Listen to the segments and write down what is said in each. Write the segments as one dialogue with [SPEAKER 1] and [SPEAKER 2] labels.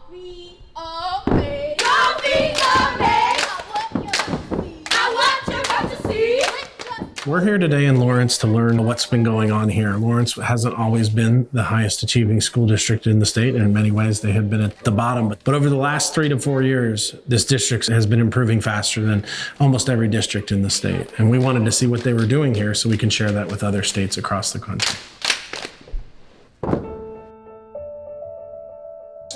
[SPEAKER 1] Coffee or me. Coffee or me. I want you to see.
[SPEAKER 2] We're here today in Lawrence to learn what's been going on here. Lawrence hasn't always been the highest achieving school district in the state, and in many ways they have been at the bottom. But over the last 3 to 4 years, this district has been improving faster than almost every district in the state. And we wanted to see what they were doing here so we can share that with other states across the country.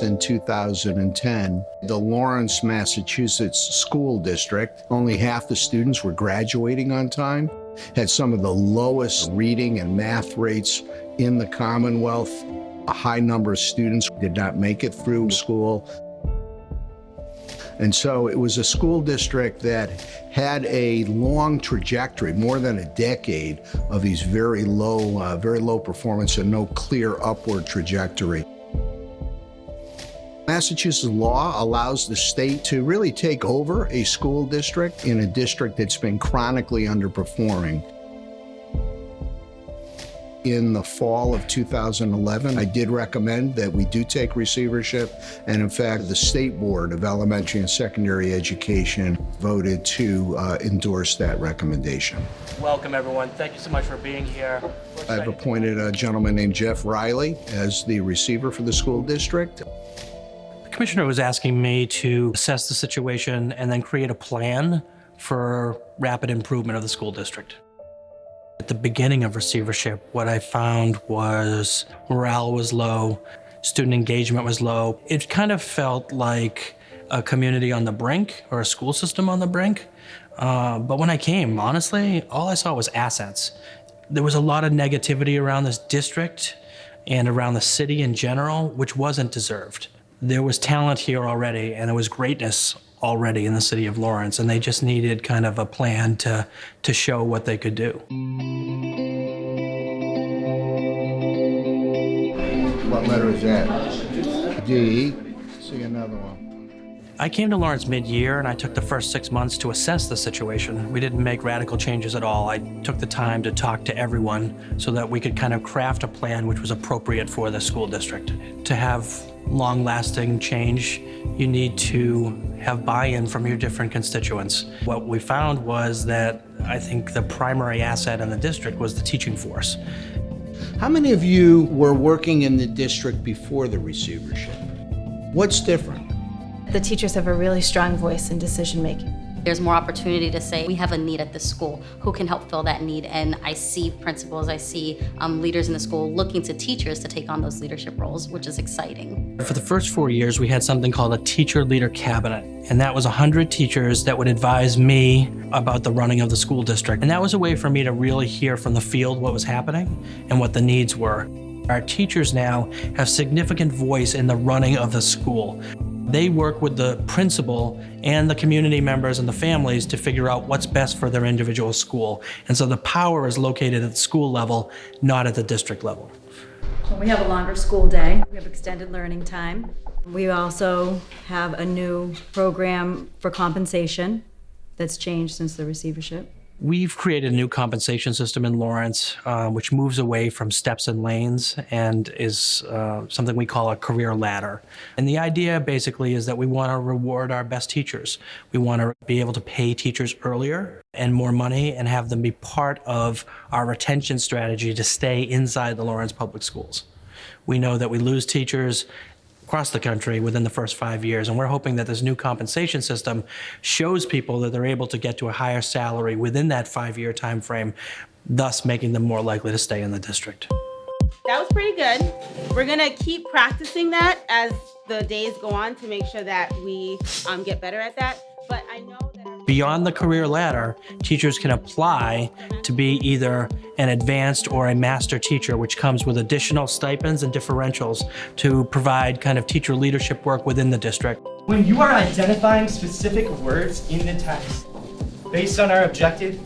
[SPEAKER 3] In 2010, the Lawrence, Massachusetts school district, only half the students were graduating on time, had some of the lowest reading and math rates in the Commonwealth. A high number of students did not make it through school. And so it was a school district that had a long trajectory, more than a decade, of these very low performance and no clear upward trajectory. Massachusetts law allows the state to really take over a school district in a district that's been chronically underperforming. In the fall of 2011, I did recommend that we do take receivership, and in fact, the State Board of Elementary and Secondary Education voted to endorse that recommendation.
[SPEAKER 4] Welcome, everyone. Thank you so much for being here.
[SPEAKER 3] I've appointed a gentleman named Jeff Riley as the receiver for the school district.
[SPEAKER 4] The commissioner was asking me to assess the situation and then create a plan for rapid improvement of the school district. At the beginning of receivership, what I found was morale was low, student engagement was low. It kind of felt like a community on the brink or a school system on the brink. But when I came, honestly, all I saw was assets. There was a lot of negativity around this district and around the city in general, which wasn't deserved. There was talent here already, and there was greatness already in the city of Lawrence, and they just needed kind of a plan to show what they could do.
[SPEAKER 3] What letter is that? D. See another one.
[SPEAKER 4] I came to Lawrence mid-year, and I took the first 6 months to assess the situation. We didn't make radical changes at all. I took the time to talk to everyone so that we could kind of craft a plan which was appropriate for the school district. To have long-lasting change, you need to have buy-in from your different constituents. What we found was that I think the primary asset in the district was the teaching force.
[SPEAKER 3] How many of you were working in the district before the receivership? What's different?
[SPEAKER 5] The teachers have a really strong voice in decision-making.
[SPEAKER 6] There's more opportunity to say, we have a need at this school. Who can help fill that need? And I see principals, I see leaders in the school looking to teachers to take on those leadership roles, which is exciting.
[SPEAKER 4] For the first 4 years, we had something called a teacher leader cabinet. And that was 100 teachers that would advise me about the running of the school district. And that was a way for me to really hear from the field what was happening and what the needs were. Our teachers now have significant voice in the running of the school. They work with the principal and the community members and the families to figure out what's best for their individual school. And so the power is located at the school level, not at the district level.
[SPEAKER 5] We have a longer school day. We have extended learning time. We also have a new program for compensation that's changed since the receivership.
[SPEAKER 4] We've created a new compensation system in Lawrence, which moves away from steps and lanes and is something we call a career ladder. And the idea basically is that we want to reward our best teachers. We want to be able to pay teachers earlier and more money and have them be part of our retention strategy to stay inside the Lawrence Public Schools. We know that we lose teachers across the country within the first 5 years. And we're hoping that this new compensation system shows people that they're able to get to a higher salary within that 5-year time frame, thus making them more likely to stay in the district.
[SPEAKER 7] That was pretty good. We're gonna keep practicing that as the days go on to make sure that we get better at that. But I know that
[SPEAKER 4] beyond the career ladder, teachers can apply to be either an advanced or a master teacher, which comes with additional stipends and differentials to provide kind of teacher leadership work within the district.
[SPEAKER 8] When you are identifying specific words in the text based on our objective,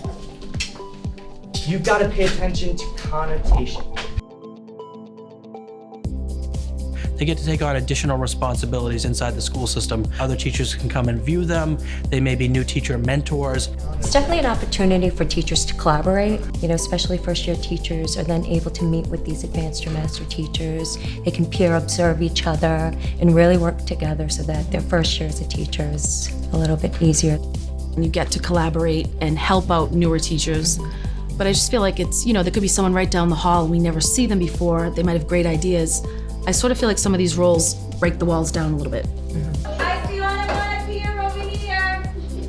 [SPEAKER 8] you've got to pay attention to connotation.
[SPEAKER 4] They get to take on additional responsibilities inside the school system. Other teachers can come and view them. They may be new teacher mentors.
[SPEAKER 9] It's definitely an opportunity for teachers to collaborate. Especially first-year teachers are then able to meet with these advanced or master teachers. They can peer observe each other and really work together so that their first year as a teacher is a little bit easier.
[SPEAKER 10] You get to collaborate and help out newer teachers. But I just feel like it's, there could be someone right down the hall and we never see them before. They might have great ideas. I sort of feel like some of these roles break the walls down a little bit.
[SPEAKER 1] I see one up here, over here.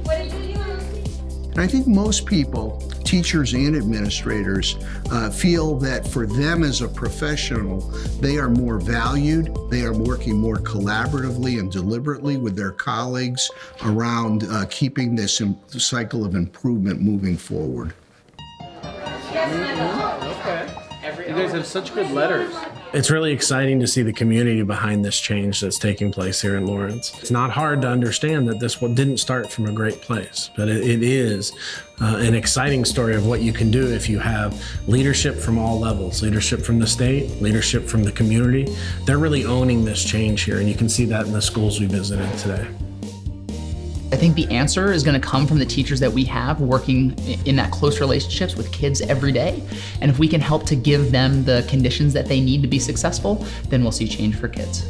[SPEAKER 1] What did you use?
[SPEAKER 3] And I think most people, teachers and administrators, feel that for them as a professional, they are more valued, they are working more collaboratively and deliberately with their colleagues around keeping this cycle of improvement moving forward.
[SPEAKER 8] Okay. You guys have such good letters.
[SPEAKER 2] It's really exciting to see the community behind this change that's taking place here in Lawrence. It's not hard to understand that this didn't start from a great place, but it is an exciting story of what you can do if you have leadership from all levels, leadership from the state, leadership from the community. They're really owning this change here, and you can see that in the schools we visited today.
[SPEAKER 11] I think the answer is going to come from the teachers that we have working in that close relationships with kids every day. And if we can help to give them the conditions that they need to be successful, then we'll see change for kids.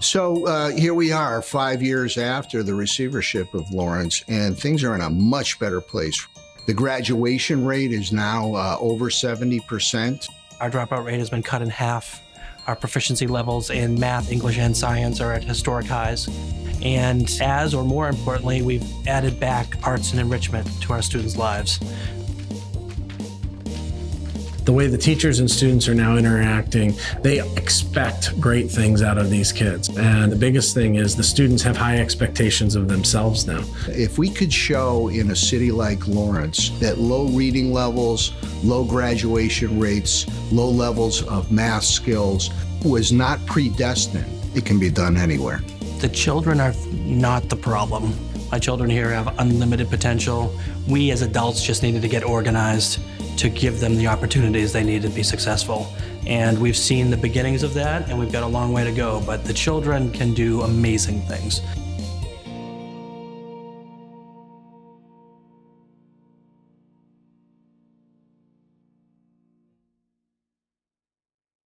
[SPEAKER 3] So here we are 5 years after the receivership of Lawrence, and things are in a much better place. The graduation rate is now over 70%.
[SPEAKER 4] Our dropout rate has been cut in half. Our proficiency levels in math, English, and science are at historic highs. And as, or more importantly, we've added back arts and enrichment to our students' lives.
[SPEAKER 2] The way the teachers and students are now interacting, they expect great things out of these kids. And the biggest thing is the students have high expectations of themselves now.
[SPEAKER 3] If we could show in a city like Lawrence that low reading levels, low graduation rates, low levels of math skills was not predestined, it can be done anywhere.
[SPEAKER 4] The children are not the problem. My children here have unlimited potential. We as adults just needed to get organized to give them the opportunities they need to be successful. And we've seen the beginnings of that, and we've got a long way to go, but the children can do amazing things.